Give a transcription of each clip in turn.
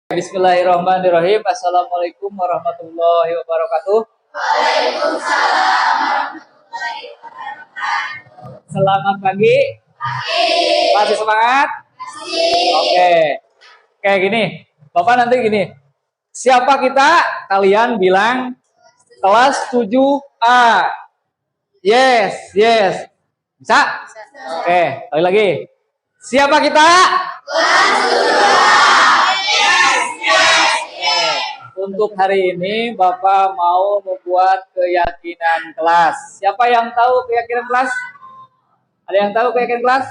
Bismillahirrahmanirrahim. Assalamualaikum warahmatullahi wabarakatuh. Waalaikumsalam. Selamat pagi. Masih semangat? Oke. Kayak gini. Bapak nanti gini. Siapa kita? Kalian bilang kelas 7A. Yes. Bisa? Oke, kali lagi. Siapa kita? Kelas 7A. Untuk hari ini Bapak mau membuat keyakinan kelas. Siapa yang tahu keyakinan kelas? Ada yang tahu keyakinan kelas?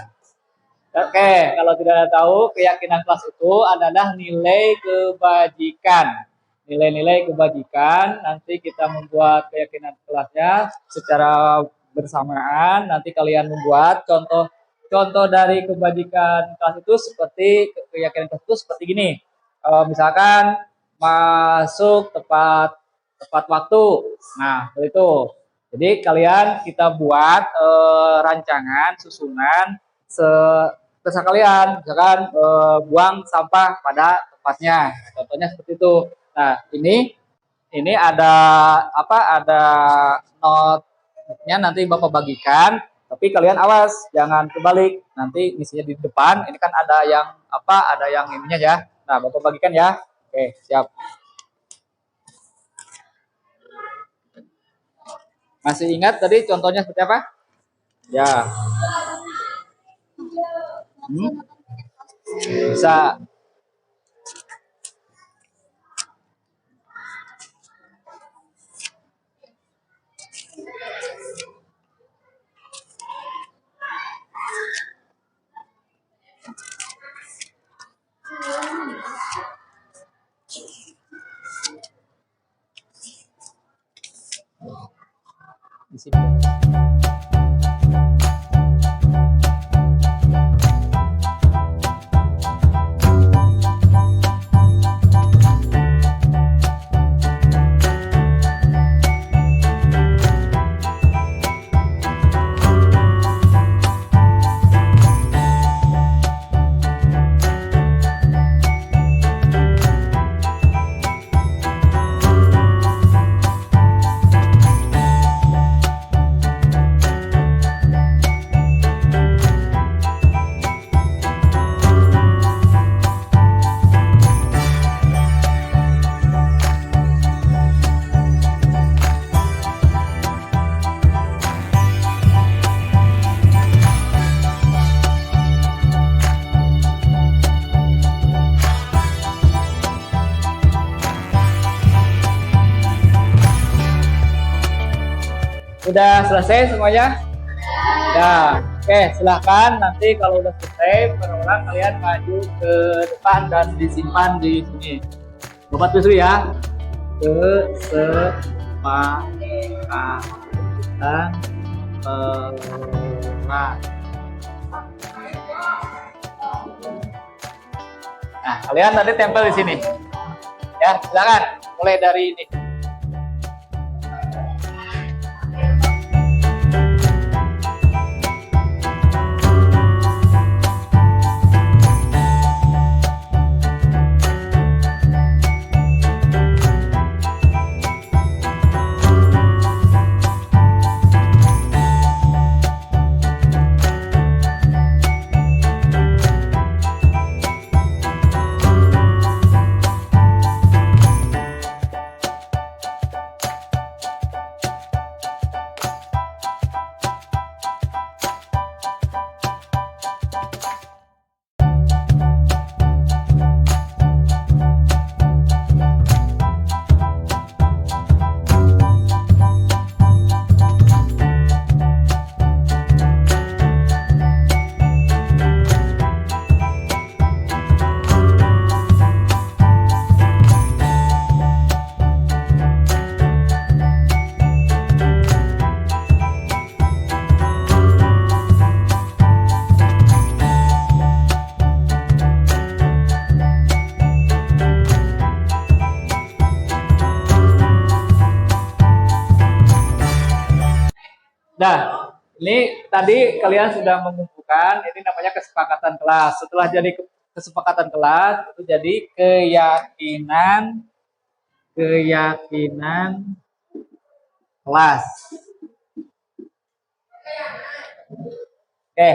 Oke, kalau tidak tahu, keyakinan kelas itu adalah nilai kebajikan. Nilai-nilai kebajikan, nanti kita membuat keyakinan kelasnya secara bersamaan. Nanti kalian membuat contoh dari kebajikan kelas itu seperti keyakinan kelas itu seperti gini. Misalkan masuk tepat waktu. Nah, seperti itu. Jadi kita buat rancangan susunan terserah kalian. Misalkan buang sampah pada tempatnya. Contohnya seperti itu. Nah, ini ada Ada notnya nanti Bapak bagikan. Tapi kalian awas, jangan kebalik. Nanti misinya di depan. Ini kan ada yang ininya ya. Nah, Bapak bagikan ya. Oke, siap. Masih ingat tadi contohnya seperti apa? Ya. Bisa. Di sini. Udah selesai semuanya? Ya, oke, silahkan nanti kalau udah selesai, per-orang kalian maju ke depan dan disimpan di sini. Bapak tulis ya. Kesepakatan kelas. Nah, kalian nanti tempel di sini. Ya, silakan. Mulai dari ini. Nah, ini tadi kalian sudah mengumpulkan, ini namanya kesepakatan kelas. Setelah jadi kesepakatan kelas itu jadi keyakinan kelas. Oke.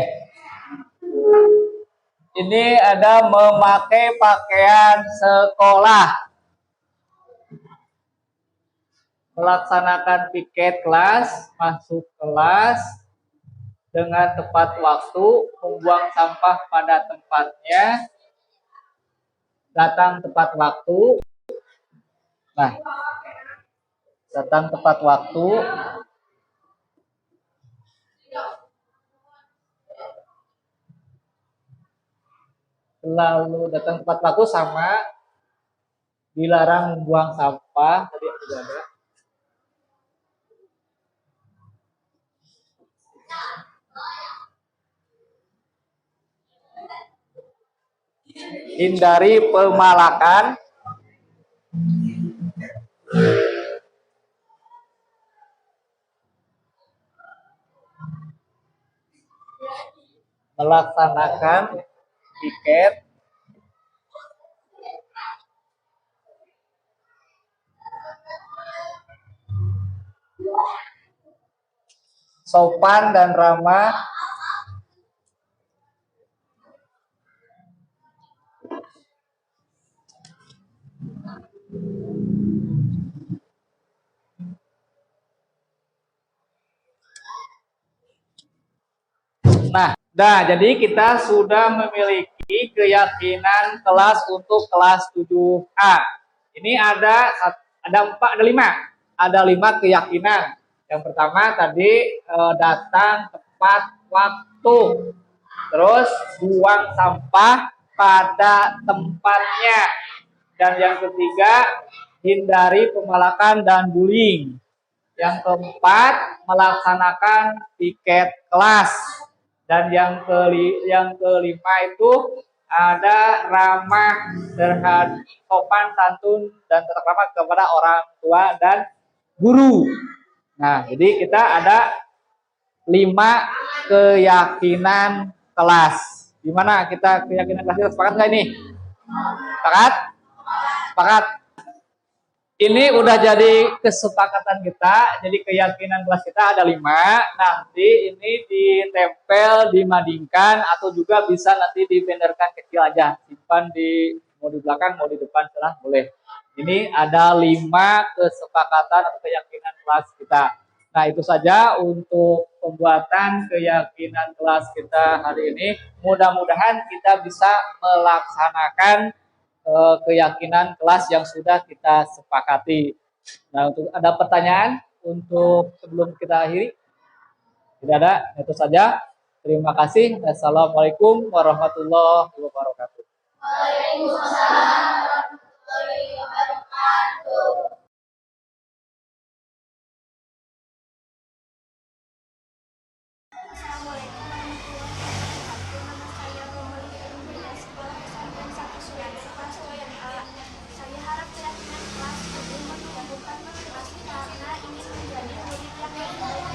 Ini ada memakai pakaian sekolah. Melaksanakan piket kelas, masuk kelas dengan tepat waktu, membuang sampah pada tempatnya, datang tepat waktu. Nah, datang tepat waktu. Lalu datang tepat waktu sama dilarang membuang sampah. Tadi sudah ada. Hindari pemalakan. Melaksanakan piket. Sopan dan ramah. Nah, jadi kita sudah memiliki keyakinan kelas untuk kelas 7A. Ini ada 5. Ada 5 keyakinan. Yang pertama tadi datang tepat waktu. Terus buang sampah pada tempatnya. Dan yang ketiga, hindari pemalakan dan bullying. Yang keempat, melaksanakan piket kelas. Dan yang kelima itu ada ramah terhadap sopan santun dan tata krama kepada orang tua dan guru. Nah, jadi kita ada 5 keyakinan kelas. Gimana kita keyakinan kelas kita sepakat nggak ini? Sepakat? Sepakat. Ini udah jadi kesepakatan kita, jadi keyakinan kelas kita ada 5. Nanti ini ditempel, dimadingkan, atau juga bisa nanti dibenderkan kecil aja. Simpan mau di belakang, mau di depan, salah boleh. Ini ada 5 kesepakatan atau keyakinan kelas kita. Nah, itu saja untuk pembuatan keyakinan kelas kita hari ini. Mudah-mudahan kita bisa melaksanakan keyakinan kelas yang sudah kita sepakati. Nah, untuk ada pertanyaan untuk sebelum kita akhiri? Tidak ada, itu saja. Terima kasih. Assalamualaikum warahmatullahi wabarakatuh. Waalaikumsalam warahmatullahi wabarakatuh. Assalamualaikum warahmatullahi wabarakatuh. Nama saya Romalia Rumania, sekolah pesantren 1 Surabaya, kelas 2A. Saya harap keyakinan kelas lebih menumbuhkan motivasi karena ingin menjadi murid yang lebih baik.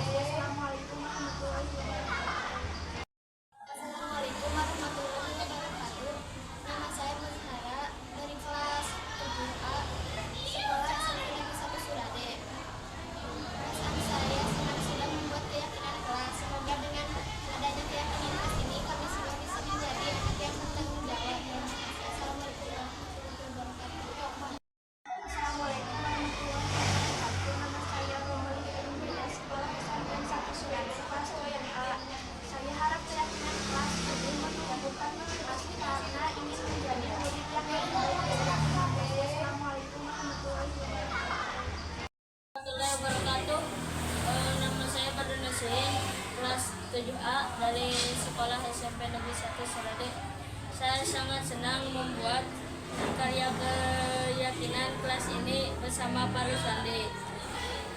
Assalamualaikum warahmatullahi wabarakatuh. Assalamualaikum warahmatullahi wabarakatuh. Nama saya Mazhara dari kelas 7A, sekolah SMP Negeri 1 Surabaya. Perasaan saya senang sudah membuat keyakinan kelas. Semoga dengan adanya keyakinan kelas ini kami semua bisa menjadi anak yang bertanggung jawab. Assalamualaikum warahmatullahi wabarakatuh. Assalamualaikum warahmatullahi wabarakatuh. Nama saya Romalia Rumania, sekolah pesantren 1 Surabaya, kelas 2A. Saya harap keyakinan kelas lebih menumbuhkan motivasi karena ingin menjadi murid yang lebih baik. Assalamualaikum warahmatullahi wabarakatuh. Warahmatullahi wabarakatuh. Nama saya Fardun Nasihin, kelas 7A dari sekolah SMP Negeri 1 Surabaya. Saya sangat senang membuat karya keyakinan kelas ini bersama Pak Rusandi.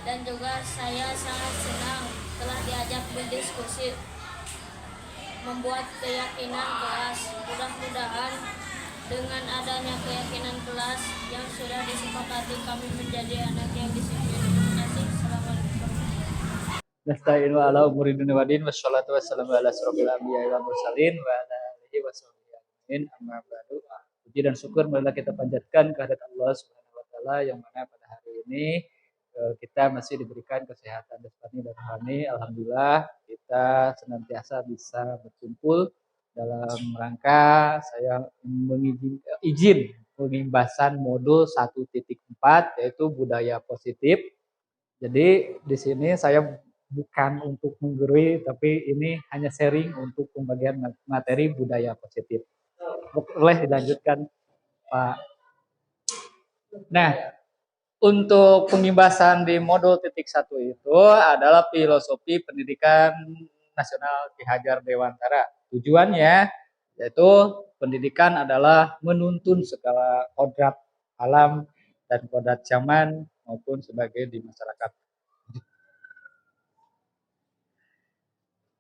Dan juga saya sangat senang telah diajak berdiskusi membuat keyakinan kelas. Mudah-mudahan dengan adanya keyakinan kelas yang sudah disepakati kami menjadi anak yang disiplin. Terima kasih. Assalamualaikum. Nasta'inu ala umuri dunia wa din, wassalatu wassalamu ala asrofil anbiya'i wal mursalin wa ala alihi wa sahbihi. alamin. Amma ba'du. Puji dan syukur marilah kita panjatkan kehadirat Allah Subhanahu wa taala yang mana pada hari ini kita masih diberikan kesehatan jasmani dan rohani. Alhamdulillah kita senantiasa bisa berkumpul dalam rangka saya izin pengimbasan modul 1.4 yaitu budaya positif. Jadi di sini saya bukan untuk menggurui, tapi ini hanya sharing untuk pembagian materi budaya positif. Boleh dilanjutkan, Pak. Nah, untuk pengimbasan di modul titik 1 itu adalah filosofi pendidikan nasional Ki Hajar Dewantara. Tujuannya yaitu pendidikan adalah menuntun segala kodrat alam dan kodrat zaman maupun sebagai di masyarakat.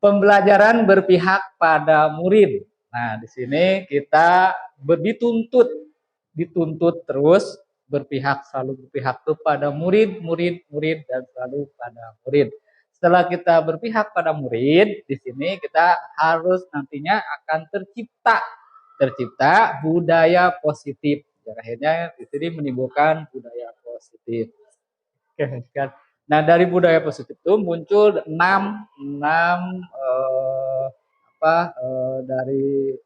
Pembelajaran berpihak pada murid. Nah, di sini kita dituntut terus selalu berpihak kepada murid, dan selalu pada murid. Setelah kita berpihak pada murid, di sini kita harus nantinya akan tercipta budaya positif. Dan akhirnya di sini menimbulkan budaya positif. Oke, kan. Nah, dari budaya positif itu muncul enam dari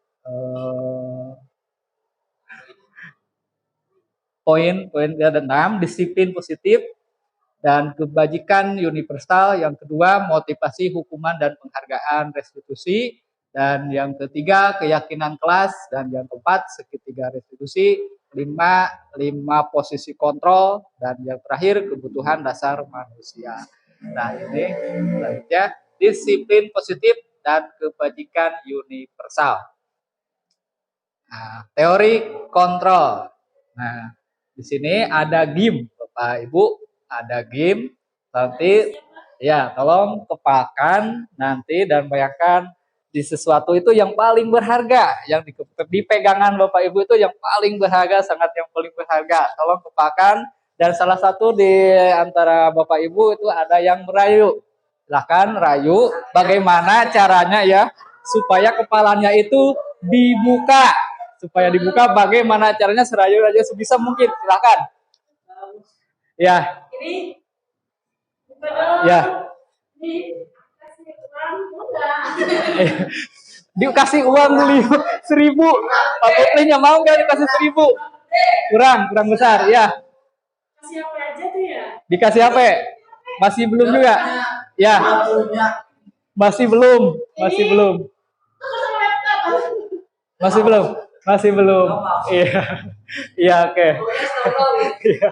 poin ada 6 disiplin positif dan kebajikan universal. Yang kedua, motivasi, hukuman dan penghargaan restitusi. Dan yang ketiga, keyakinan kelas. Dan yang keempat, segitiga restitusi. 5 posisi kontrol. Dan yang terakhir, kebutuhan dasar manusia. Nah, ini selanjutnya disiplin positif dan kebajikan universal. Nah, teori kontrol. Nah, di sini ada game, Bapak Ibu, ada game. Nanti ya, tolong kepalkan nanti dan bayangkan di sesuatu itu yang paling berharga, yang di pegangan Bapak Ibu itu yang paling berharga, sangat yang paling berharga. Tolong kepalkan, dan salah satu di antara Bapak Ibu itu ada yang merayu. Silahkan rayu bagaimana caranya ya supaya kepalanya itu dibuka. Supaya dibuka bagaimana caranya, serayu aja sebisa mungkin. Silahkan. Ya. Ini Ya. Dikasih uang 1.000. Pak Putlinya mau nggak dikasih 1.000? Kurang besar, ya. kasih apa aja tuh ya? Dikasih apa? Masih belum juga? Ya. Masih belum. Iya. Iya, oke. Iya.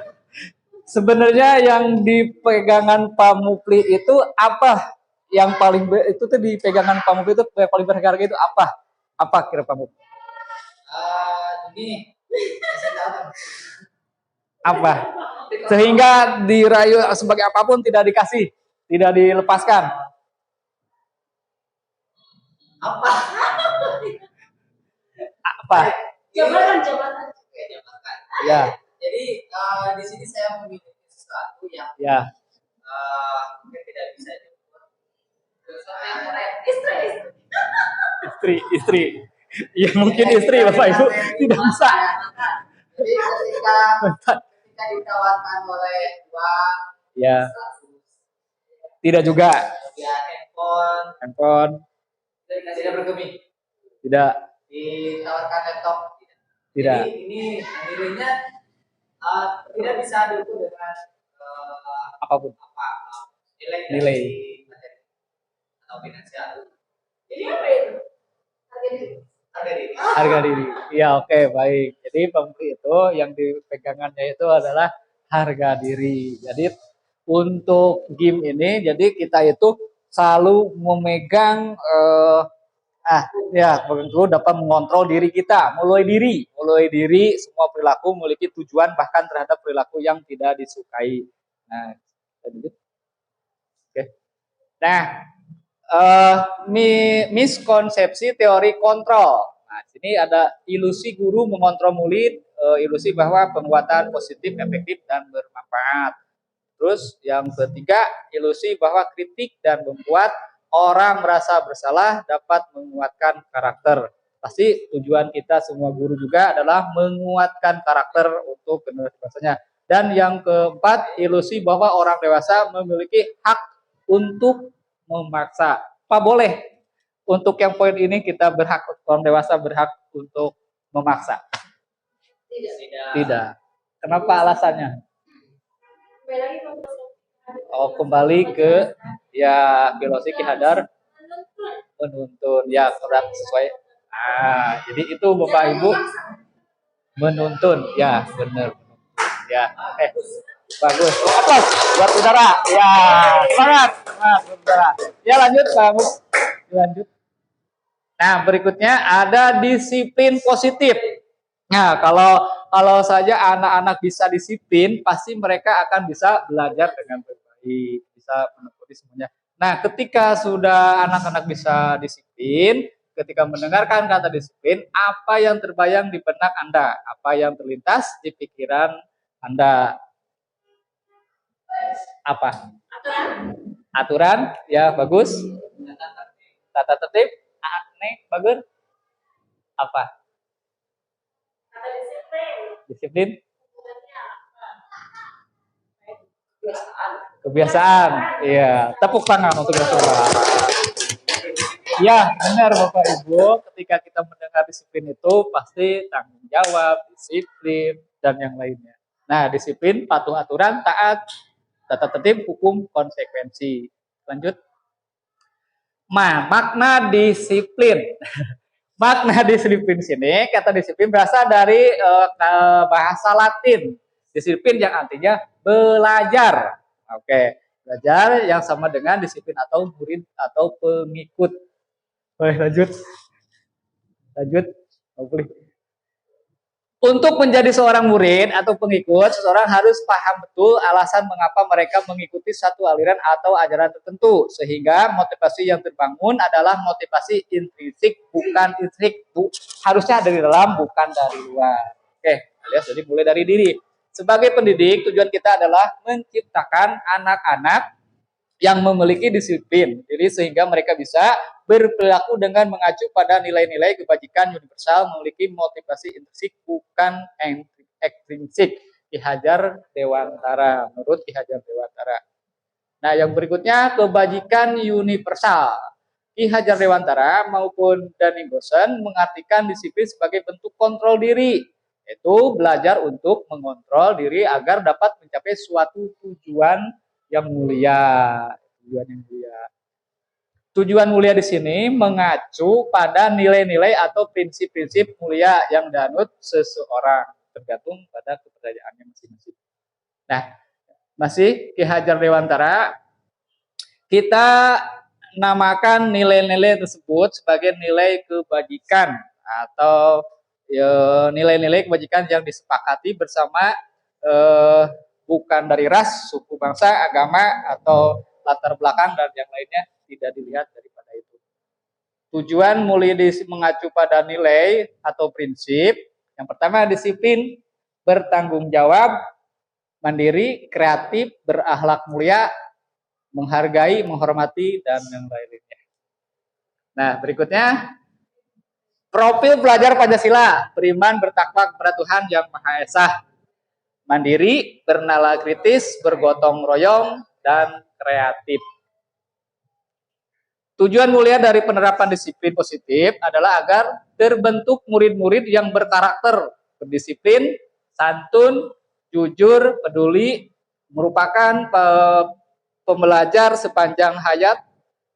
Sebenarnya yang di pegangan Pak Mupli itu apa? Yang paling itu tuh di pegangan Pak Mupli itu yang paling berharga itu apa? Apa kira Pak Mupli? Ini Apa? Sehingga dirayu sebagai apapun tidak dikasih, tidak dilepaskan. Apa? Jabatan. Ya. Jadi di sini saya memiliki sesuatu yang mungkin tidak bisa diukur. Istri. Ya mungkin istri Bapak Ibu tidak bisa. Jadi ketika ditawarkan oleh uang, Ya. Tidak juga. ya Handphone. tidak bergeming. Tidak. Ditawarkan laptop. Tidak. Jadi ini nilainya tidak bisa diukur dengan Apapun. nilai Nilai. materi atau finansial. Jadi apa itu? Harga diri. Harga diri. Iya, oke, baik. Jadi pembeli itu yang dipegangannya itu adalah harga diri. Jadi untuk game ini, jadi kita itu selalu memegang begitu dapat mengontrol diri kita, mulai diri semua perilaku memiliki tujuan bahkan terhadap perilaku yang tidak disukai. Nah, lanjut. Oke. Nah, miskonsepsi teori kontrol. Nah, sini ada ilusi guru mengontrol murid, ilusi bahwa penguatan positif, efektif dan bermanfaat. Terus yang ketiga, ilusi bahwa kritik dan membuat orang merasa bersalah dapat menguatkan karakter. pasti tujuan kita semua guru juga adalah menguatkan karakter untuk generasi dewasanya. Dan yang keempat, ilusi bahwa orang dewasa memiliki hak untuk memaksa. Pak boleh untuk yang poin ini kita berhak, orang dewasa berhak untuk memaksa? Tidak. Kenapa alasannya? Oh, kembali ke ya filosofi Ki Hadar menuntun ya kurang sesuai. Jadi itu Bapak Ibu menuntun ya benar. Ya, bagus. Aplaus buat saudara. Ya, semangat, semangat saudara. Ya lanjut Pak Mus. Lanjut. Nah berikutnya ada disiplin positif. Nah kalau saja anak-anak bisa disiplin, pasti mereka akan bisa belajar dengan baik, bisa mengikuti semuanya. Nah, ketika sudah anak-anak bisa disiplin, ketika mendengarkan kata disiplin, apa yang terbayang di benak Anda? Apa yang terlintas di pikiran Anda? Apa? Aturan, ya bagus. Tata tertib, nih bagus. Apa? Disiplin. Kebiasaan. Iya, tepuk tangan untuk saudara. Ya, benar Bapak Ibu, ketika kita mendengar disiplin itu pasti tanggung jawab, disiplin dan yang lainnya. Nah, disiplin, patuh aturan, taat, tata tertib, hukum, konsekuensi. Lanjut. Makna disiplin. Makna disiplin sini, kata disiplin berasal dari bahasa Latin. Disiplin yang artinya belajar. Oke, belajar yang sama dengan disiplin atau murid atau pengikut. Boleh lanjut. Lanjut. Untuk menjadi seorang murid atau pengikut, seseorang harus paham betul alasan mengapa mereka mengikuti satu aliran atau ajaran tertentu. Sehingga motivasi yang terbangun adalah motivasi intrinsik, bukan intrinsik. Harusnya dari dalam, bukan dari luar. Oke, alias jadi mulai dari diri. Sebagai pendidik, tujuan kita adalah menciptakan anak-anak yang memiliki disiplin diri sehingga mereka bisa berperilaku dengan mengacu pada nilai-nilai kebajikan universal, memiliki motivasi intrinsik bukan ekstrinsik. Ki Hajar Dewantara, menurut Ki Hajar Dewantara. Nah, yang berikutnya kebajikan universal. Ki Hajar Dewantara maupun Danny Gosen mengartikan disiplin sebagai bentuk kontrol diri, yaitu belajar untuk mengontrol diri agar dapat mencapai suatu tujuan yang mulia. Tujuan mulia di sini mengacu pada nilai-nilai atau prinsip-prinsip mulia yang dianut seseorang, tergantung pada kepercayaannya masing-masing. Nah, masih Ki Hajar Dewantara, kita namakan nilai-nilai tersebut sebagai nilai kebajikan atau nilai-nilai kebajikan yang disepakati bersama bukan dari ras, suku, bangsa, agama, atau latar belakang dan yang lainnya, tidak dilihat daripada itu. Tujuan mulia mengacu pada nilai atau prinsip. Yang pertama disiplin, bertanggung jawab, mandiri, kreatif, berakhlak mulia, menghargai, menghormati, dan yang lainnya. Nah, berikutnya profil pelajar Pancasila, beriman, bertakwa kepada Tuhan yang Maha Esa, mandiri, bernalar kritis, bergotong royong, dan kreatif. Tujuan mulia dari penerapan disiplin positif adalah agar terbentuk murid-murid yang berkarakter, berdisiplin, santun, jujur, peduli, merupakan pembelajar sepanjang hayat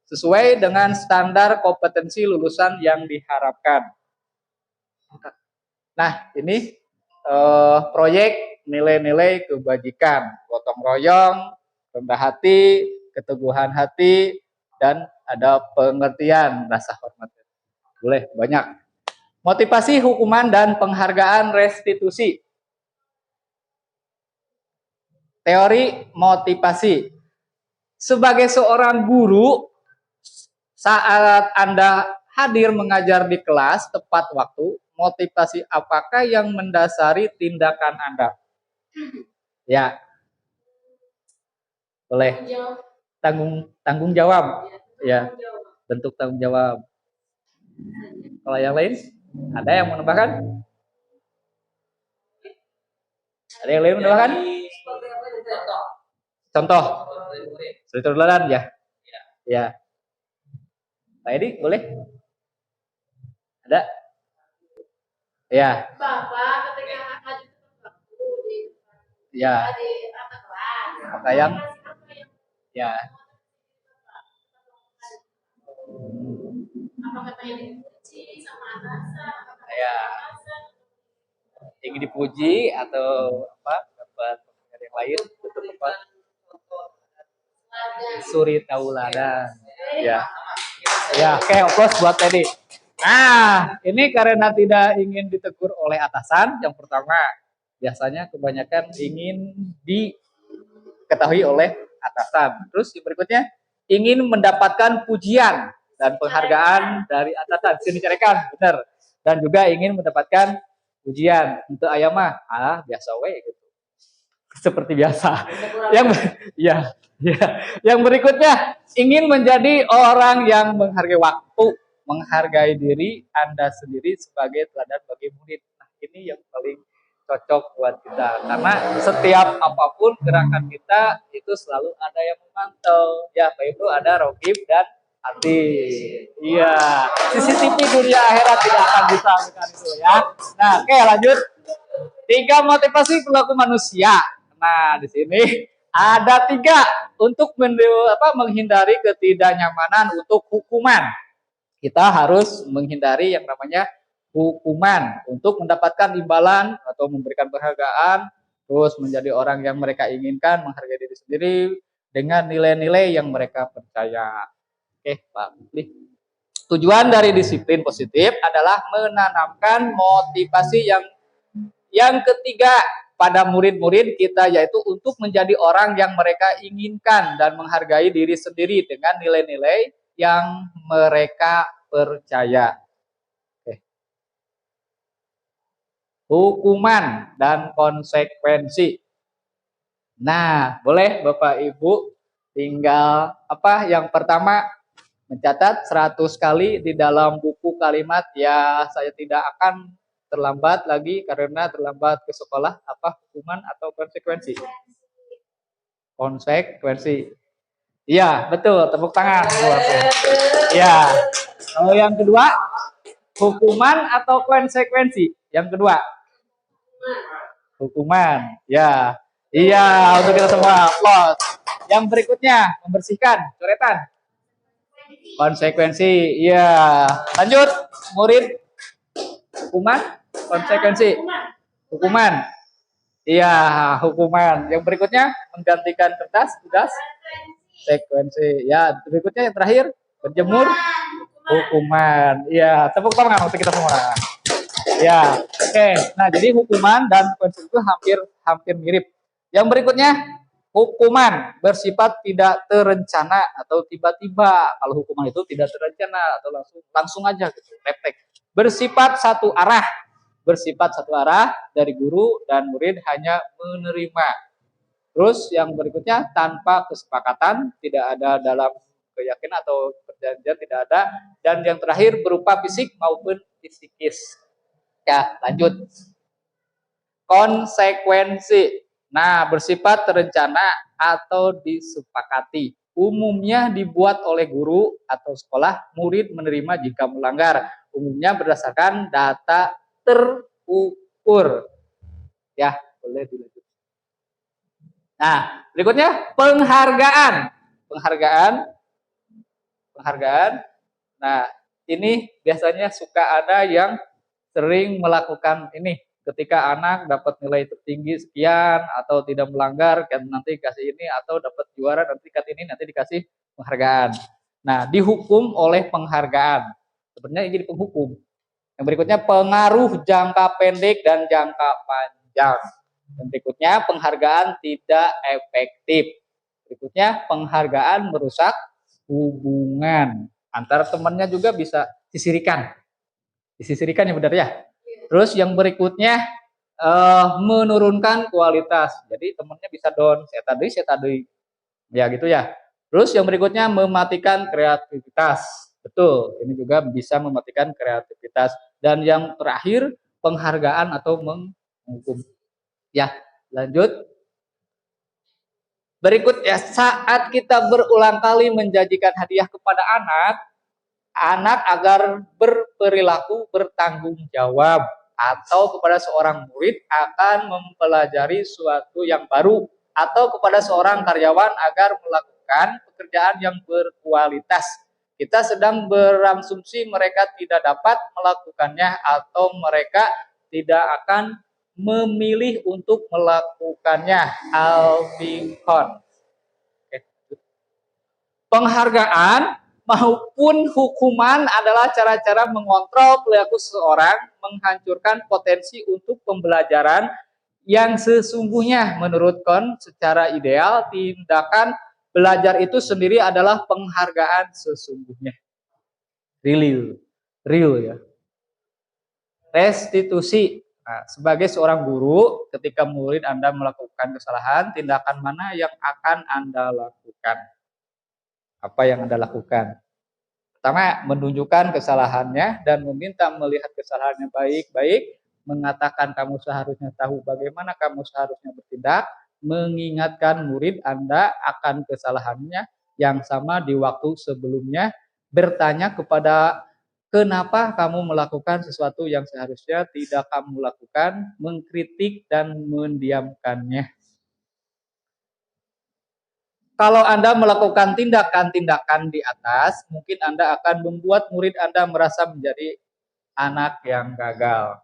sesuai dengan standar kompetensi lulusan yang diharapkan. Nah, ini proyek nilai-nilai kebajikan, gotong royong, rendah hati, keteguhan hati, dan ada pengertian rasa hormat. Boleh banyak. Motivasi hukuman dan penghargaan restitusi. Teori motivasi. Sebagai seorang guru, saat Anda hadir mengajar di kelas tepat waktu, motivasi apakah yang mendasari tindakan Anda? Ya. Boleh. Tanggung jawab. Ya. Bentuk tanggung jawab. Kalau yang lain, ada yang menambahkan? Ada yang lain menambahkan? Contoh, cerita teladan ya. Ya. Pak Edi, boleh? Ada? Ya. Bapak ketika maju di Ya. kelas. Maka yang ya. Apa katanya dipuji sama atasan? Ya. Ingin dipuji atau apa? Dapat yang lain untuk apa? Suri tauladan. Ya. Ya, oke, applause buat Teddy. Nah, ini karena tidak ingin ditegur oleh atasan. Yang pertama, biasanya kebanyakan ingin diketahui oleh atasan. Terus yang berikutnya, ingin mendapatkan pujian dan penghargaan dari atasan. Sini carikan, benar. Dan juga ingin mendapatkan pujian. Untuk ayamah, biasa we gitu. Seperti biasa. Ya, yang berikutnya ingin menjadi orang yang menghargai waktu, menghargai diri Anda sendiri sebagai teladan bagi murid. Nah, ini yang paling cocok buat kita karena setiap apapun gerakan kita itu selalu ada yang memantau. Ya, Pak Ibnu ada Rokib dan Ati. Iya, CCTV dunia akhirat tidak akan bisa lakukan itu ya. Nah, oke lanjut. 3 motivasi perilaku manusia. Nah, di sini ada 3 untuk menghindari ketidaknyamanan untuk hukuman. Kita harus menghindari yang namanya hukuman untuk mendapatkan imbalan atau memberikan penghargaan, terus menjadi orang yang mereka inginkan, menghargai diri sendiri dengan nilai-nilai yang mereka percaya. Oke, Pak Bli. Tujuan dari disiplin positif adalah menanamkan motivasi yang ketiga pada murid-murid kita, yaitu untuk menjadi orang yang mereka inginkan dan menghargai diri sendiri dengan nilai-nilai yang mereka percaya. Oke. Hukuman dan konsekuensi. Nah, boleh Bapak Ibu tinggal yang pertama mencatat 100 kali di dalam buku kalimat ya saya tidak akan terlambat lagi karena terlambat ke sekolah, apa hukuman atau konsekuensi? Konsekuensi. Iya, betul. Tepuk tangan buatnya. Iya. Kalau yang kedua, hukuman atau konsekuensi? Yang kedua. Hukuman. Ya. Iya, untuk kita semua. Applause. Yang berikutnya, membersihkan coretan. Konsekuensi. Iya. Lanjut, murid. Hukuman, konsekuensi. Hukuman. Iya, hukuman. Yang berikutnya menggantikan kertas, tugas, sekuensi. Ya, berikutnya yang terakhir berjemur, hukuman. Iya, tepuk tangan untuk kita semua. Ya, oke. Nah, jadi hukuman dan konsekuensi itu hampir mirip. Yang berikutnya hukuman bersifat tidak terencana atau tiba-tiba. Kalau hukuman itu tidak terencana atau langsung aja gitu, refleks. Bersifat satu arah dari guru dan murid hanya menerima. Terus yang berikutnya tanpa kesepakatan, tidak ada dalam keyakinan atau perjanjian, tidak ada. Dan yang terakhir berupa fisik maupun psikis. Ya, lanjut. Konsekuensi. Nah, bersifat terencana atau disepakati. Umumnya dibuat oleh guru atau sekolah, murid menerima jika melanggar. Umumnya berdasarkan data terukur. Ya, boleh dilanjut. Nah, berikutnya penghargaan. Nah, ini biasanya suka ada yang sering melakukan ini. Ketika anak dapat nilai tertinggi sekian atau tidak melanggar, kan nanti kasih ini, atau dapat juara nanti dikasih penghargaan. Nah, dihukum oleh penghargaan. Sebenarnya ini jadi penghukum. Yang berikutnya pengaruh jangka pendek dan jangka panjang. Yang berikutnya penghargaan tidak efektif. Berikutnya penghargaan merusak hubungan. Antara temannya juga bisa disisirikan. Disisirikan yang benar ya. Terus yang berikutnya menurunkan kualitas. Jadi temannya bisa down, saya tadi. Ya gitu ya. Terus yang berikutnya mematikan kreativitas. Betul, ini juga bisa mematikan kreativitas. Dan yang terakhir, penghargaan atau menghukum. Ya, lanjut. Berikut ya, saat kita berulang kali menjanjikan hadiah kepada anak agar berperilaku bertanggung jawab atau kepada seorang murid akan mempelajari sesuatu yang baru atau kepada seorang karyawan agar melakukan pekerjaan yang berkualitas. Kita sedang berasumsi mereka tidak dapat melakukannya atau mereka tidak akan memilih untuk melakukannya. Albicon. Penghargaan maupun hukuman adalah cara-cara mengontrol perilaku seseorang, menghancurkan potensi untuk pembelajaran yang sesungguhnya. Menurut Kohn, secara ideal, tindakan belajar itu sendiri adalah penghargaan sesungguhnya. Real ya. Restitusi. Nah, sebagai seorang guru, ketika murid Anda melakukan kesalahan, tindakan mana yang akan Anda lakukan? Apa yang Anda lakukan? Pertama, menunjukkan kesalahannya dan meminta melihat kesalahannya baik-baik, mengatakan kamu seharusnya tahu bagaimana kamu seharusnya bertindak, mengingatkan murid Anda akan kesalahannya yang sama di waktu sebelumnya, bertanya kepada kenapa kamu melakukan sesuatu yang seharusnya tidak kamu lakukan, mengkritik dan mendiamkannya. Kalau Anda melakukan tindakan-tindakan di atas, mungkin Anda akan membuat murid Anda merasa menjadi anak yang gagal.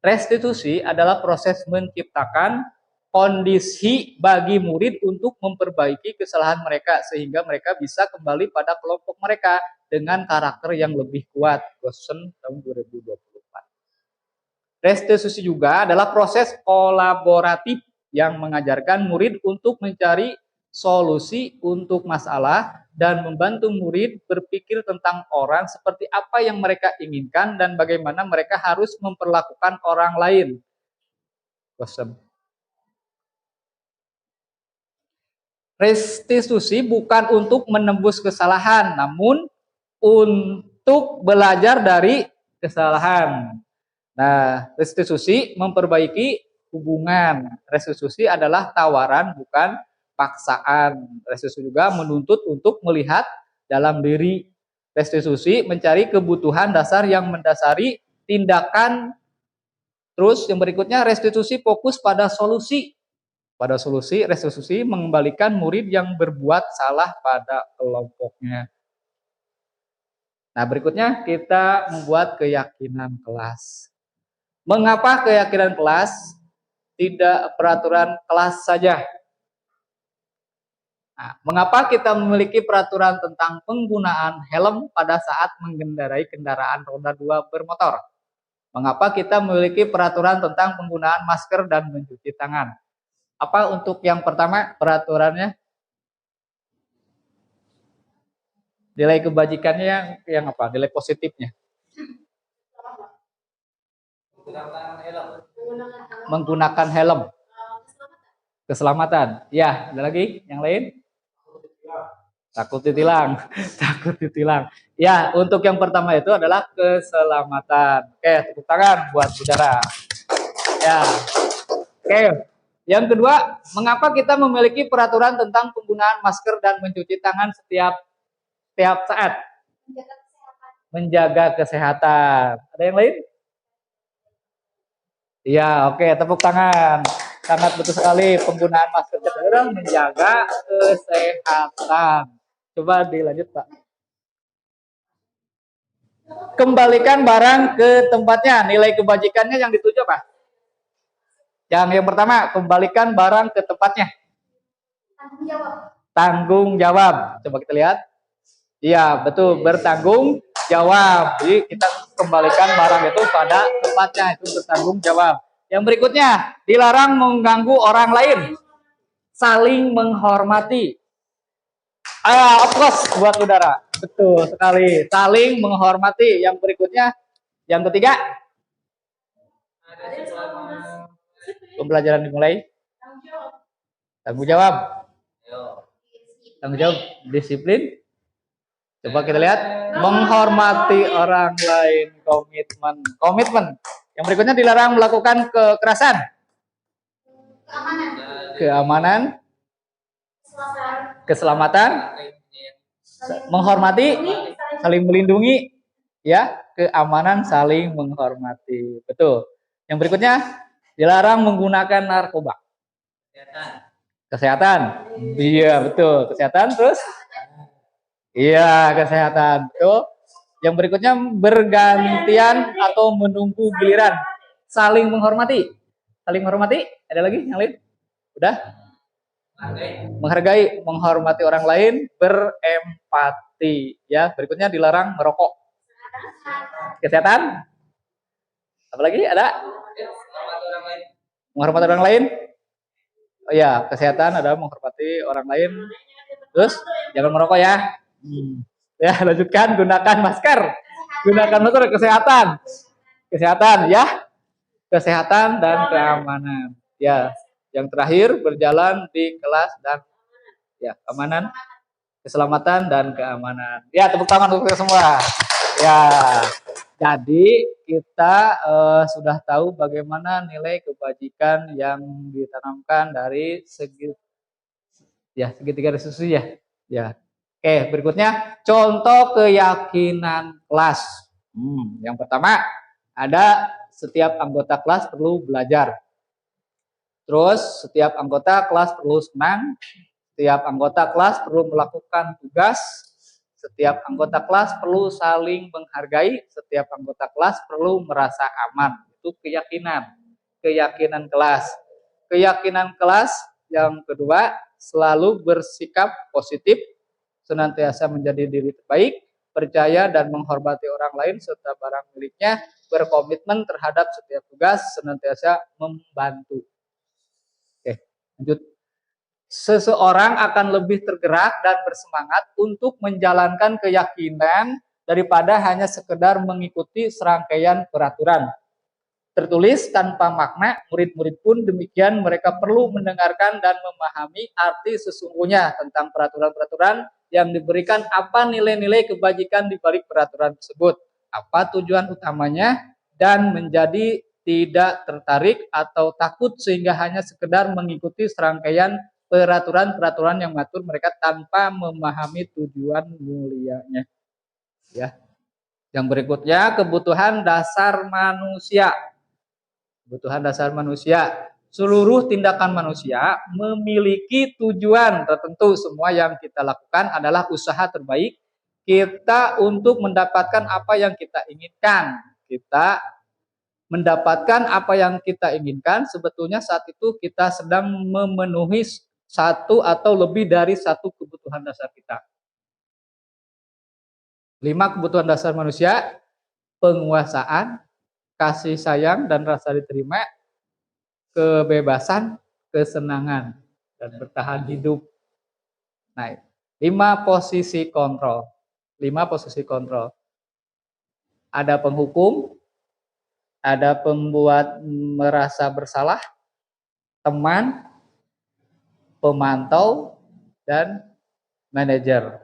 Restitusi adalah proses menciptakan kondisi bagi murid untuk memperbaiki kesalahan mereka sehingga mereka bisa kembali pada kelompok mereka dengan karakter yang lebih kuat. Gosen tahun 2024. Restitusi juga adalah proses kolaboratif yang mengajarkan murid untuk mencari solusi untuk masalah dan membantu murid berpikir tentang orang seperti apa yang mereka inginkan dan bagaimana mereka harus memperlakukan orang lain. Restitusi bukan untuk menembus kesalahan, namun untuk belajar dari kesalahan. Nah, restitusi memperbaiki hubungan. Restitusi adalah tawaran, bukan paksaan. Restitusi juga menuntut untuk melihat dalam diri. Restitusi mencari kebutuhan dasar yang mendasari tindakan. Terus yang berikutnya, restitusi fokus pada solusi. Pada solusi, restitusi mengembalikan murid yang berbuat salah pada kelompoknya. Nah, berikutnya kita membuat keyakinan kelas. Mengapa keyakinan kelas, tidak peraturan kelas saja? Nah, mengapa kita memiliki peraturan tentang penggunaan helm pada saat mengendarai kendaraan roda 2 bermotor? Mengapa kita memiliki peraturan tentang penggunaan masker dan mencuci tangan? Apa untuk yang pertama peraturannya? Nilai kebajikannya yang apa? Nilai positifnya? Menggunakan helm. Keselamatan. Ya, ada lagi yang lain? Takut ditilang. Takut ditilang. Ya, untuk yang pertama itu adalah keselamatan. Oke, tepuk tangan buat saudara. Ya. Oke. Yang kedua, mengapa kita memiliki peraturan tentang penggunaan masker dan mencuci tangan setiap saat? Menjaga kesehatan. Ada yang lain? Iya, oke, tepuk tangan. Sangat betul sekali, penggunaan masker adalah menjaga kesehatan. Coba dilanjut, Pak. Kembalikan barang ke tempatnya. Nilai kebajikannya yang dituju apa? Yang pertama, kembalikan barang ke tempatnya. Tanggung jawab. Tanggung jawab. Coba kita lihat. Iya, betul, bertanggung jawab. Jadi kita kembalikan barang itu pada tempatnya, itu bertanggung jawab. Yang berikutnya, dilarang mengganggu orang lain. Saling menghormati. Of course, buat saudara. Betul sekali. Saling menghormati. Yang berikutnya, yang ketiga. Pembelajaran dimulai. Tanggung jawab. Tanggung jawab. Disiplin. Coba kita lihat, menghormati orang lain, komitmen. Komitmen. Yang berikutnya dilarang melakukan kekerasan. Keamanan. Keselamatan. Menghormati, saling melindungi, ya, keamanan, saling menghormati. Betul. Yang berikutnya dilarang menggunakan narkoba. Kesehatan. Iya, betul. Kesehatan terus? Iya, kesehatan. Betul. Yang berikutnya bergantian atau menunggu giliran. Saling menghormati. Saling menghormati? Ada lagi yang lain? Udah? Menghargai, menghormati orang lain, berempati. Ya, berikutnya dilarang merokok. Kesehatan? Apalagi ada? Menghormati orang lain? Oh ya, kesehatan adalah menghormati orang lain. Terus jangan merokok ya. Ya, lanjutkan, gunakan masker. Gunakan masker. Kesehatan. Kesehatan ya. Kesehatan dan keamanan. Ya, yang terakhir berjalan di kelas dan ya, keamanan, keselamatan dan keamanan. Ya, tepuk tangan untuk kita semua. Ya. Jadi kita sudah tahu bagaimana nilai kebajikan yang ditanamkan dari segitiga restitusi ya. Ya. Oke, berikutnya contoh keyakinan kelas. Yang pertama ada setiap anggota kelas perlu belajar. Terus setiap anggota kelas perlu senang. Setiap anggota kelas perlu melakukan tugas. Setiap anggota kelas perlu saling menghargai, setiap anggota kelas perlu merasa aman. Itu keyakinan. Keyakinan kelas. Keyakinan kelas yang kedua, selalu bersikap positif, senantiasa menjadi diri terbaik, percaya dan menghormati orang lain serta barang miliknya, berkomitmen terhadap setiap tugas, senantiasa membantu. Oke, lanjut. Seseorang akan lebih tergerak dan bersemangat untuk menjalankan keyakinan daripada hanya sekedar mengikuti serangkaian peraturan tertulis tanpa makna. Murid-murid pun demikian, mereka perlu mendengarkan dan memahami arti sesungguhnya tentang peraturan-peraturan yang diberikan, apa nilai-nilai kebajikan di balik peraturan tersebut, apa tujuan utamanya, dan menjadi tidak tertarik atau takut sehingga hanya sekedar mengikuti serangkaian peraturan-peraturan yang mengatur mereka tanpa memahami tujuan mulianya. Ya. Yang berikutnya, kebutuhan dasar manusia. Kebutuhan dasar manusia. Seluruh tindakan manusia memiliki tujuan tertentu. Semua yang kita lakukan adalah usaha terbaik kita untuk mendapatkan apa yang kita inginkan. Kita mendapatkan apa yang kita inginkan, sebetulnya saat itu kita sedang memenuhi satu atau lebih dari satu kebutuhan dasar kita. 5 kebutuhan dasar manusia: penguasaan, kasih sayang dan rasa diterima, kebebasan, kesenangan, dan bertahan hidup. Nah, 5 posisi kontrol. 5 posisi kontrol. Ada penghukum, ada pembuat merasa bersalah, teman, pemantau, dan manajer.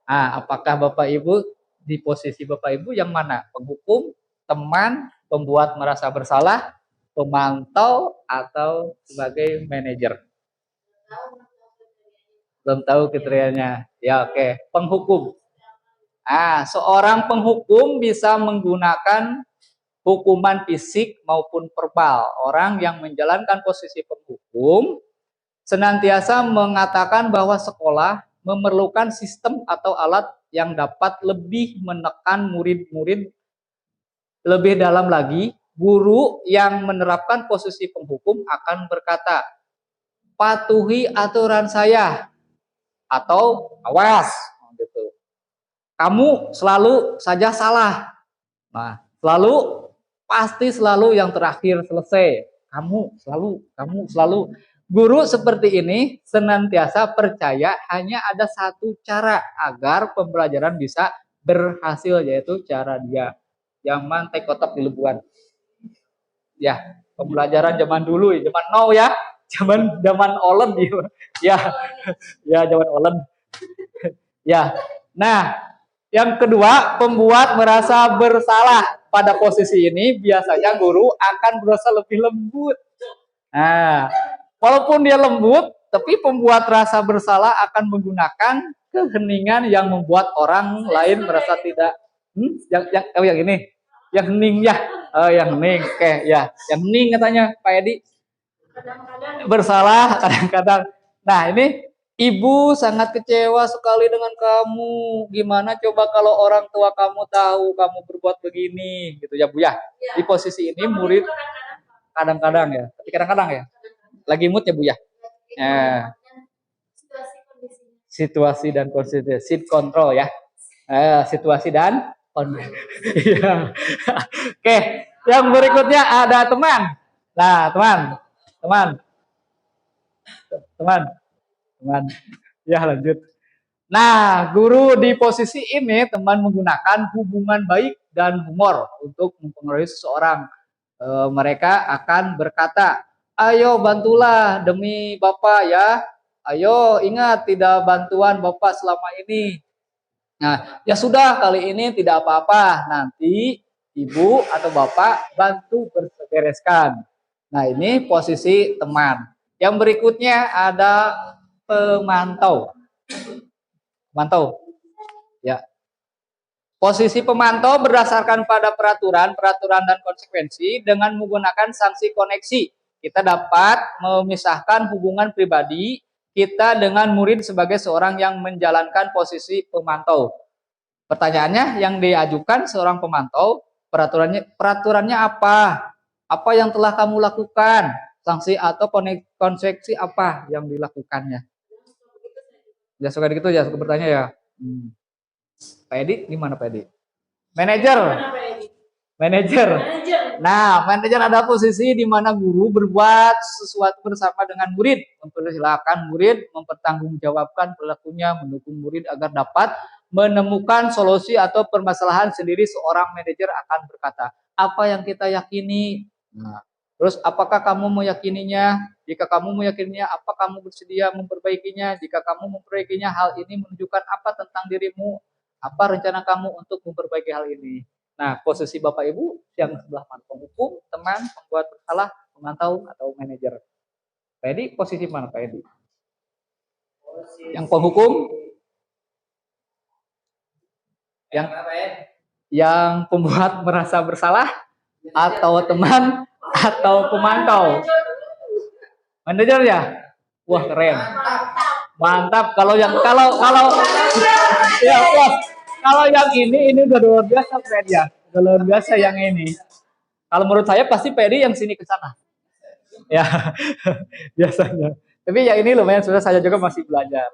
Apakah Bapak Ibu di posisi Bapak Ibu yang mana? Penghukum, teman, pembuat merasa bersalah, pemantau, atau sebagai manajer? Belum tahu kriterianya. Ya, oke. Penghukum. Seorang penghukum bisa menggunakan hukuman fisik maupun verbal. Orang yang menjalankan posisi penghukum senantiasa mengatakan bahwa sekolah memerlukan sistem atau alat yang dapat lebih menekan murid-murid lebih dalam lagi. Guru yang menerapkan posisi penghukum akan berkata, patuhi aturan saya, atau awas, gitu. Kamu selalu saja salah. Nah, pasti selalu yang terakhir selesai. Kamu selalu. Guru seperti ini senantiasa percaya hanya ada satu cara agar pembelajaran bisa berhasil, yaitu cara dia. Zaman teh kotak di lebuan. Ya, pembelajaran zaman dulu, zaman now ya. Zaman olen ya. Ya, zaman olen. Ya. Nah, Yang kedua, pembuat merasa bersalah. Pada posisi ini biasanya guru akan berusaha lebih lembut. Nah, walaupun dia lembut, tapi pembuat rasa bersalah akan menggunakan keheningan yang membuat orang lain merasa tidak. Yang ini, yang hening ya, yang hening, oke ya, yang hening katanya Pak Edi. Bersalah kadang-kadang. Nah ini ibu sangat kecewa sekali dengan kamu. Gimana coba kalau orang tua kamu tahu kamu berbuat begini, gitu ya Bu ya. Di posisi ini murid kadang-kadang ya, tapi kadang-kadang ya. Lagi mood ya Bu ya. Situasi dan kondisi, seat control ya. Situasi dan kondisi. Oke, yang berikutnya ada teman. Nah, teman. Ya lanjut. Nah, guru di posisi ini teman menggunakan hubungan baik dan humor untuk mempengaruhi seseorang. Mereka akan berkata, ayo bantulah demi Bapak ya. Ayo ingat tidak bantuan Bapak selama ini. Nah, ya sudah kali ini tidak apa-apa. Nanti Ibu atau Bapak bantu bereskan. Nah, ini posisi teman. Yang berikutnya ada pemantau. Ya. Posisi pemantau berdasarkan pada peraturan dan konsekuensi dengan menggunakan sanksi koneksi. Kita dapat memisahkan hubungan pribadi kita dengan murid sebagai seorang yang menjalankan posisi pemantau. Pertanyaannya, yang diajukan seorang pemantau, peraturannya apa? Apa yang telah kamu lakukan? Sanksi atau konsekuensi apa yang dilakukannya? Ya suka gitu ya, suka bertanya ya. Pak Edi gimana Pak Edi? Manajer. Nah, manajer ada posisi di mana guru berbuat sesuatu bersama dengan murid, mempersilahkan murid mempertanggungjawabkan perilakunya, mendukung murid agar dapat menemukan solusi atau permasalahan sendiri. Seorang manajer akan berkata, apa yang kita yakini? Nah, terus apakah kamu meyakininya? Jika kamu meyakininya, apa kamu bersedia memperbaikinya? Jika kamu memperbaikinya, hal ini menunjukkan apa tentang dirimu? Apa rencana kamu untuk memperbaiki hal ini? Nah, posisi Bapak Ibu yang sebelah mana? Penghukum, teman, pembuat bersalah, pemantau, atau manajer? Pak Edi, posisi mana Pak Edi? Yang penghukum? Yang pembuat merasa bersalah? Atau teman? Atau pemantau? Manajer ya? Wah, keren. Mantap. Kalau ya, kalau yang ini udah luar biasa Pak Edi ya. Udah luar biasa yang ini. Kalau menurut saya pasti Pak Edi yang sini ke sana. Ya, biasanya. Tapi yang ini lumayan sudah, saya juga masih belajar.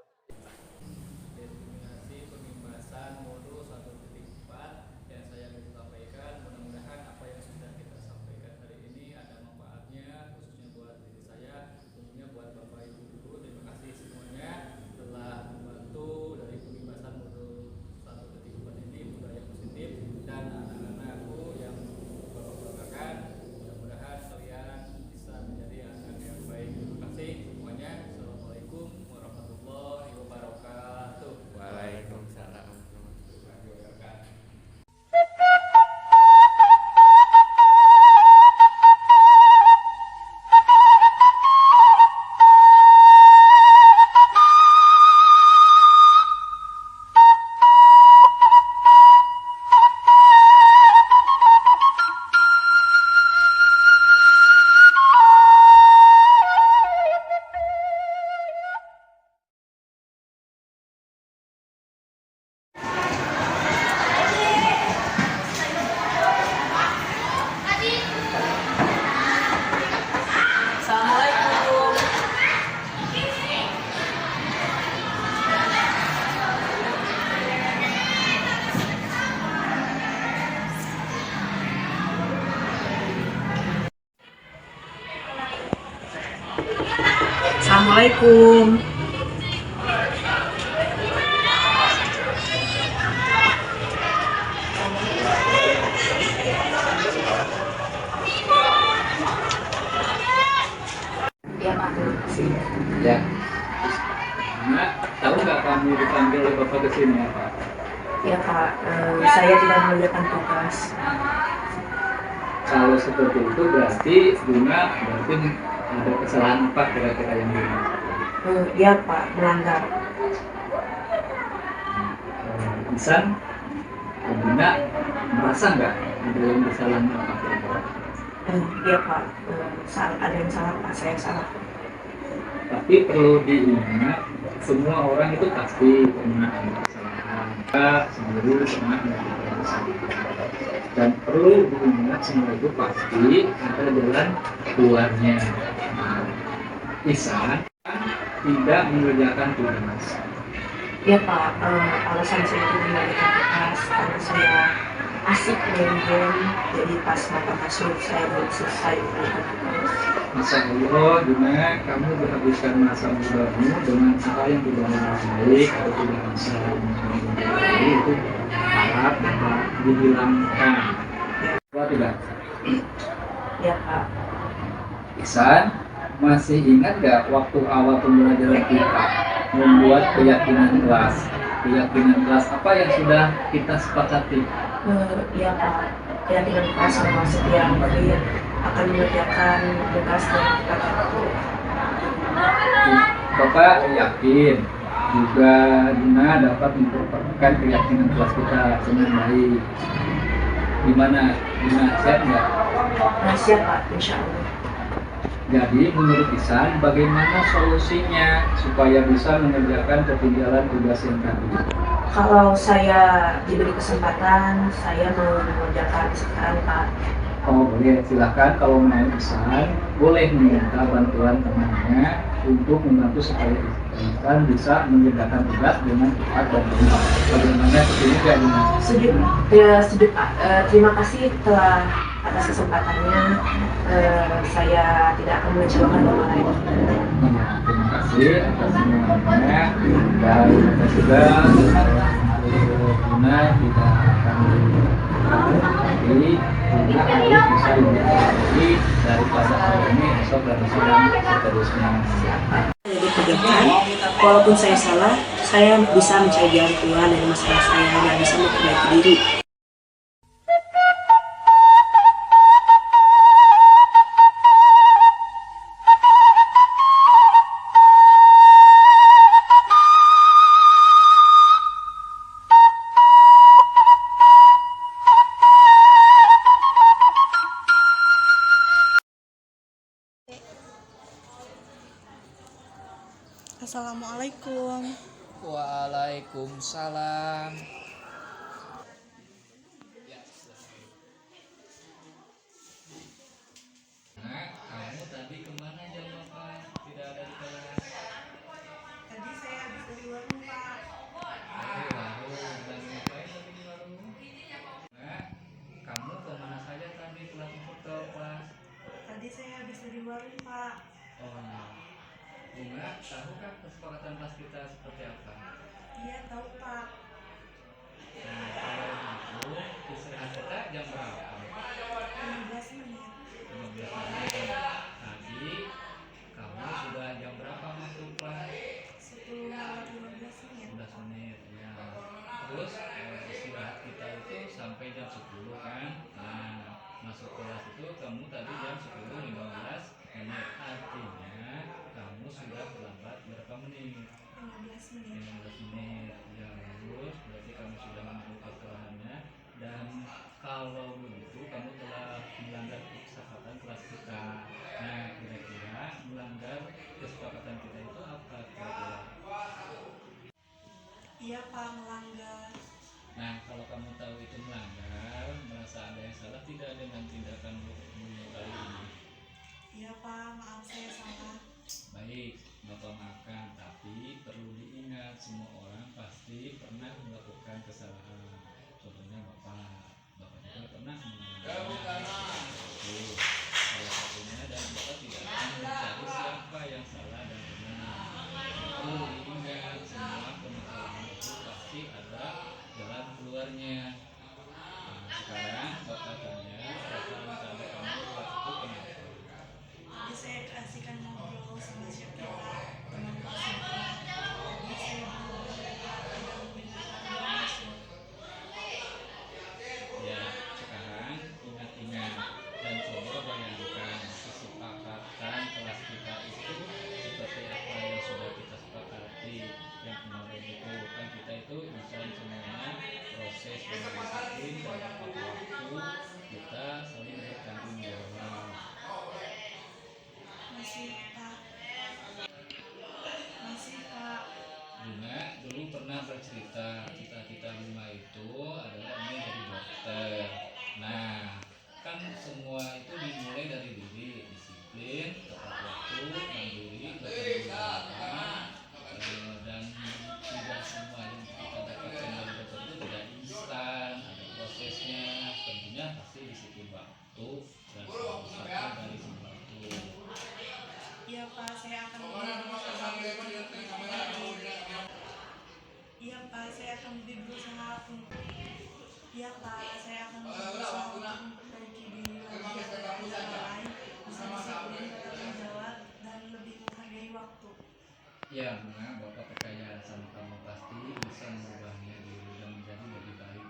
Assalamualaikum. Ya. Nah, tahu nggak kamu dipanggil oleh Bapak ke sini apa? Ya Pak, saya tidak mengerjakan tugas. Kalau seperti itu berarti Bunga ada kesalahan apa kira-kira yang Bunga? Ya Pak, melanggar. Isan, Bunga merasa nggak ada yang kesalahan apa kira-kira? Ya Pak, ada yang salah Pak, saya salah. Tapi perlu diingat, semua orang itu pasti pernah ada kesalahan. Kita sendiri pernah melakukan kesalahan. Dan perlu diingat semua itu pasti ada jalan keluarnya. Isan tidak mengerjakan tugas. Ya Pak, alasan saya itu mengerjakan tugas karena saya asik main game, jadi pas mata masuk saya belum selesai mengerjakan tugas. Masya Allah, Bunga, kamu menghabiskan masa mudamu dengan cara yang tidak baik atau tidak bisa menjadi itu harap dapat dihilangkan. Apa tidak? Ya Pak, Ihsan, masih ingat nggak waktu awal pembelajaran kita membuat keyakinan kelas? Keyakinan kelas apa yang sudah kita sepakati? ya Pak, keyakinan kelas sama setiap murid akan mengerjakan tugas dan tepat waktu. Bapak yakin juga Dina dapat mempertahankan keyakinan kelas kita dengan baik. Gimana? Dina siap nggak? Siap Pak, insya Allah. Jadi menurut Ihsan bagaimana solusinya supaya bisa mengerjakan ketinggalan tugas yang tadi? Kalau saya diberi kesempatan, saya mau mengerjakan sekarang Pak. Oh boleh, silakan kalau mau Ihsan boleh meminta bantuan temannya untuk membantu supaya Ihsan bisa mengerjakan tugas dengan cepat dan benar. Bagaimana seperti gak Dina? Setuju, ya setuju Pak. Terima kasih telah atas kesempatannya. Saya tidak akan mengecewakan Bapak lain. Terima kasih atas semuanya dan kita juga untuk Dina tidak akan tapi Dina harus bisa lebih lagi daripada hari ini esok dan seterusnya. Saya dikerjakan, walaupun saya salah, saya bisa mencari jalan keluar dari masalah saya dan bisa memperbaiki diri. Assalamualaikum. Waalaikumsalam. Nah, kamu tadi kemana jam Bapak? Tidak ada di kelas. Tadi saya habis dari warung Pak. Warung dan ngapain lagi di warung? Nah, kamu kemana saja tadi pulang foto kelas? Tadi saya habis dari warung Pak. Oh iya. Bunga, tahukah kesepakatan kelas kita seperti apa? Iya tahu Pak. Nah, kalau gitu, istirahat kita jam berapa? 15 menit. 15 menit. Tadi kamu sudah jam berapa masuk kelas? 10 lewat 15 menit. 15 menit ya. Terus istirahat kita itu sampai jam 10 kan? Nah, masuk kelas itu kamu tadi jam 10.15 menit. Artinya kamu sudah terlambat berapa menit? 15 menit. 15 menit. Ya, terus berarti kamu sudah memenuhi kesalahannya. Dan kalau begitu kamu telah melanggar kesepakatan kelas kita. Nah, kira-kira melanggar kesepakatan kita itu apa kira-kira? Iya Pak, melanggar. Nah, kalau kamu tahu itu melanggar, merasa ada yang salah tidak dengan tindakan kali ini? Iya Pak, maaf saya salah. Baik, Bapak maafkan, tapi perlu diingat semua orang pasti pernah melakukan kesalahan. Contohnya Bapak juga pernah mengalami itu. Salah satunya dan Bapak tidak akan mencari siapa yang salah dan benar. Perlu diingat semua permasalahan itu pasti ada jalan keluarnya. Nah, sekarang Bapak tanya, perasaan tadi kamu kelas itu kenapa? Tadi saya kasihkan ngobrol sama chef kita, teman kelas kita. Tadi saya berubah tidak mendengarkan dia masuk. dulu pernah bercerita cita-cita Bunga itu adalah ingin jadi dokter. Nah, kan semua itu dimulai dari diri, disiplin, tepat waktu, mandiri, bertanggung jawab, dan tidak semua yang kita dapatkan dari dokter itu tidak instan, ada prosesnya. Tentunya pasti disiplin waktu dan satu dari semua itu. Iya Pak, saya akan Iya Pak, saya akan lebih berusaha untuk Iya Pak, saya akan lebih berusaha untuk memperbaiki diri lagi agar tidak lain bisa disiplin, bertanggung jawab, dan lebih menghargai waktu. Ya, Bunga, Bapak percaya sama kamu pasti bisa merubahnya diri dan menjadi lebih baik.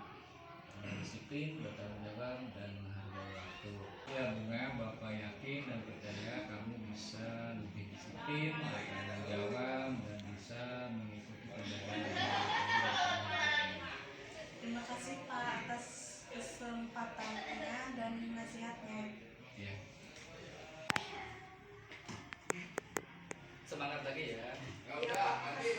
Disiplin, bertanggung jawab, dan menghargai waktu. Ya, Bunga, Bapak yakin dan percaya kamu bisa lebih disiplin, bertanggung jawab, dan bisa mengikuti pembelajaran. Terima kasih Pak atas kesempatannya dan nasihatnya. Ya. Semangat lagi ya. Ya udah, nanti